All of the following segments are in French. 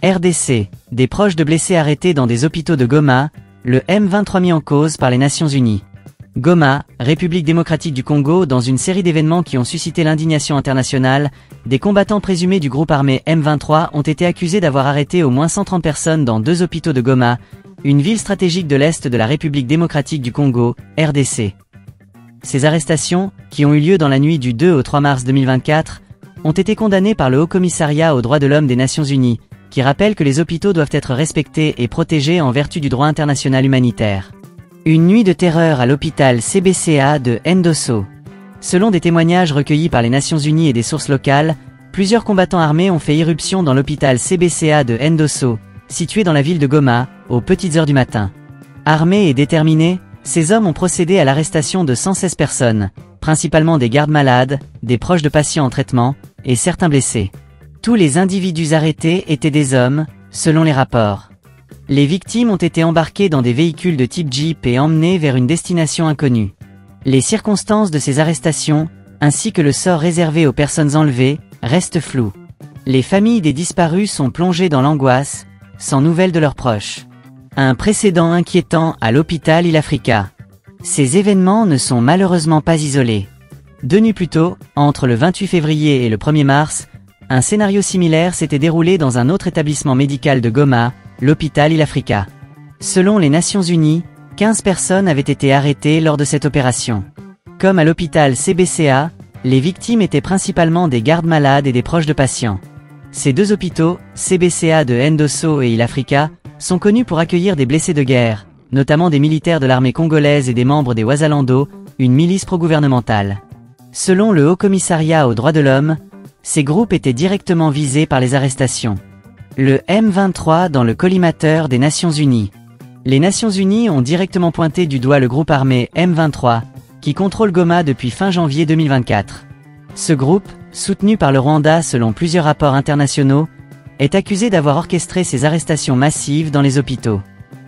RDC, des proches de blessés arrêtés dans des hôpitaux de Goma, le M23 mis en cause par les Nations Unies. Goma, République démocratique du Congo. Dans une série d'événements qui ont suscité l'indignation internationale, des combattants présumés du groupe armé M23 ont été accusés d'avoir arrêté au moins 130 personnes dans 2 hôpitaux de Goma, une ville stratégique de l'Est de la République démocratique du Congo, RDC. Ces arrestations, qui ont eu lieu dans la nuit du 2 au 3 mars 2024, ont été condamnées par le Haut-Commissariat aux droits de l'homme des Nations Unies, qui rappelle que les hôpitaux doivent être respectés et protégés en vertu du droit international humanitaire. Une nuit de terreur à l'hôpital CBCA de Ndosso. Selon des témoignages recueillis par les Nations Unies et des sources locales, plusieurs combattants armés ont fait irruption dans l'hôpital CBCA de Ndosso, situé dans la ville de Goma, aux petites heures du matin. Armés et déterminés, ces hommes ont procédé à l'arrestation de 116 personnes, principalement des gardes malades, des proches de patients en traitement, et certains blessés. Tous les individus arrêtés étaient des hommes, selon les rapports. Les victimes ont été embarquées dans des véhicules de type Jeep et emmenées vers une destination inconnue. Les circonstances de ces arrestations, ainsi que le sort réservé aux personnes enlevées, restent floues. Les familles des disparus sont plongées dans l'angoisse, sans nouvelles de leurs proches. Un précédent inquiétant à l'hôpital Il Africa. Ces événements ne sont malheureusement pas isolés. 2 nuits plus tôt, entre le 28 février et le 1er mars, un scénario similaire s'était déroulé dans un autre établissement médical de Goma, l'hôpital Il Africa. Selon les Nations Unies, 15 personnes avaient été arrêtées lors de cette opération. Comme à l'hôpital CBCA, les victimes étaient principalement des gardes malades et des proches de patients. Ces 2 hôpitaux, CBCA de Ndosso et Il Africa, sont connus pour accueillir des blessés de guerre, notamment des militaires de l'armée congolaise et des membres des Wazalando, une milice pro-gouvernementale. Selon le Haut-Commissariat aux droits de l'homme, ces groupes étaient directement visés par les arrestations. Le M23 dans le collimateur des Nations Unies. Les Nations Unies ont directement pointé du doigt le groupe armé M23, qui contrôle Goma depuis fin janvier 2024. Ce groupe, soutenu par le Rwanda selon plusieurs rapports internationaux, est accusé d'avoir orchestré ces arrestations massives dans les hôpitaux.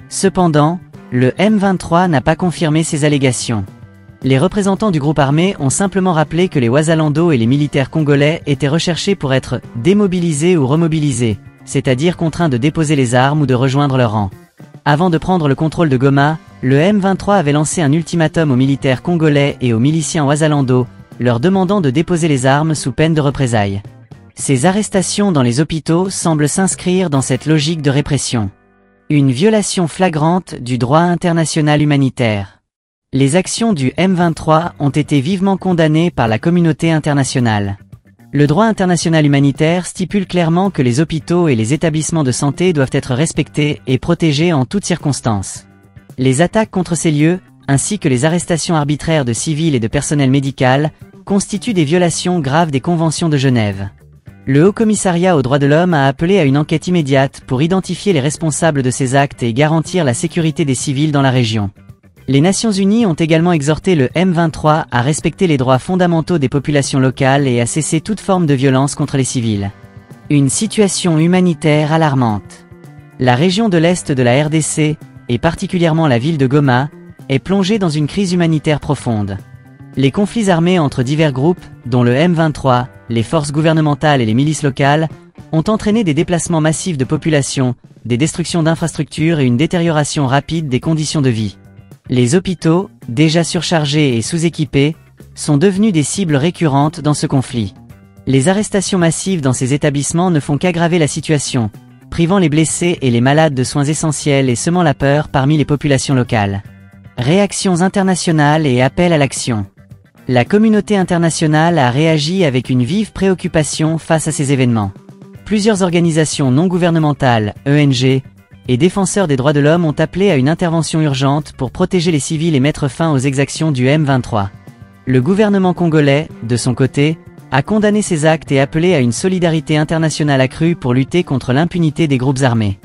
Cependant, le M23 n'a pas confirmé ces allégations. Les représentants du groupe armé ont simplement rappelé que les Wazalando et les militaires congolais étaient recherchés pour être démobilisés ou remobilisés, c'est-à-dire contraints de déposer les armes ou de rejoindre leur rang. Avant de prendre le contrôle de Goma, le M23 avait lancé un ultimatum aux militaires congolais et aux miliciens Wazalando, leur demandant de déposer les armes sous peine de représailles. Ces arrestations dans les hôpitaux semblent s'inscrire dans cette logique de répression. Une violation flagrante du droit international humanitaire. Les actions du M23 ont été vivement condamnées par la communauté internationale. Le droit international humanitaire stipule clairement que les hôpitaux et les établissements de santé doivent être respectés et protégés en toutes circonstances. Les attaques contre ces lieux, ainsi que les arrestations arbitraires de civils et de personnel médical, constituent des violations graves des conventions de Genève. Le Haut-Commissariat aux droits de l'homme a appelé à une enquête immédiate pour identifier les responsables de ces actes et garantir la sécurité des civils dans la région. Les Nations Unies ont également exhorté le M23 à respecter les droits fondamentaux des populations locales et à cesser toute forme de violence contre les civils. Une situation humanitaire alarmante. La région de l'Est de la RDC, et particulièrement la ville de Goma, est plongée dans une crise humanitaire profonde. Les conflits armés entre divers groupes, dont le M23, les forces gouvernementales et les milices locales, ont entraîné des déplacements massifs de population, des destructions d'infrastructures et une détérioration rapide des conditions de vie. Les hôpitaux, déjà surchargés et sous-équipés, sont devenus des cibles récurrentes dans ce conflit. Les arrestations massives dans ces établissements ne font qu'aggraver la situation, privant les blessés et les malades de soins essentiels et semant la peur parmi les populations locales. Réactions internationales et appel à l'action. La communauté internationale a réagi avec une vive préoccupation face à ces événements. Plusieurs organisations non gouvernementales, ONG, et défenseurs des droits de l'homme ont appelé à une intervention urgente pour protéger les civils et mettre fin aux exactions du M23. Le gouvernement congolais, de son côté, a condamné ces actes et appelé à une solidarité internationale accrue pour lutter contre l'impunité des groupes armés.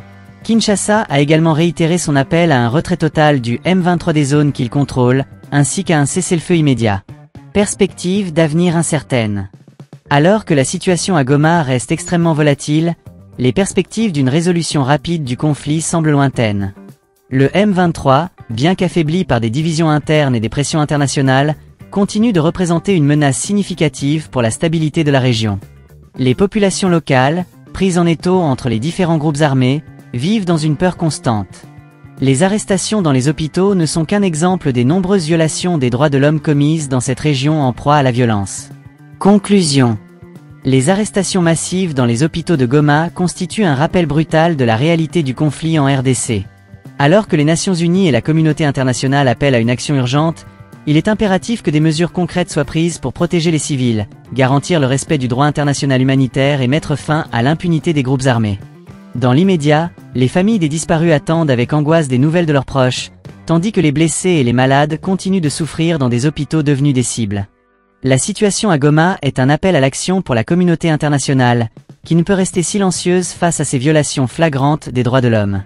Kinshasa a également réitéré son appel à un retrait total du M23 des zones qu'il contrôle, ainsi qu'à un cessez-le-feu immédiat. Perspective d'avenir incertaine. Alors que la situation à Goma reste extrêmement volatile, les perspectives d'une résolution rapide du conflit semblent lointaines. Le M23, bien qu'affaibli par des divisions internes et des pressions internationales, continue de représenter une menace significative pour la stabilité de la région. Les populations locales, prises en étau entre les différents groupes armés, vivent dans une peur constante. Les arrestations dans les hôpitaux ne sont qu'un exemple des nombreuses violations des droits de l'homme commises dans cette région en proie à la violence. Conclusion. Les arrestations massives dans les hôpitaux de Goma constituent un rappel brutal de la réalité du conflit en RDC. Alors que les Nations Unies et la communauté internationale appellent à une action urgente, il est impératif que des mesures concrètes soient prises pour protéger les civils, garantir le respect du droit international humanitaire et mettre fin à l'impunité des groupes armés. Dans l'immédiat, les familles des disparus attendent avec angoisse des nouvelles de leurs proches, tandis que les blessés et les malades continuent de souffrir dans des hôpitaux devenus des cibles. La situation à Goma est un appel à l'action pour la communauté internationale, qui ne peut rester silencieuse face à ces violations flagrantes des droits de l'homme.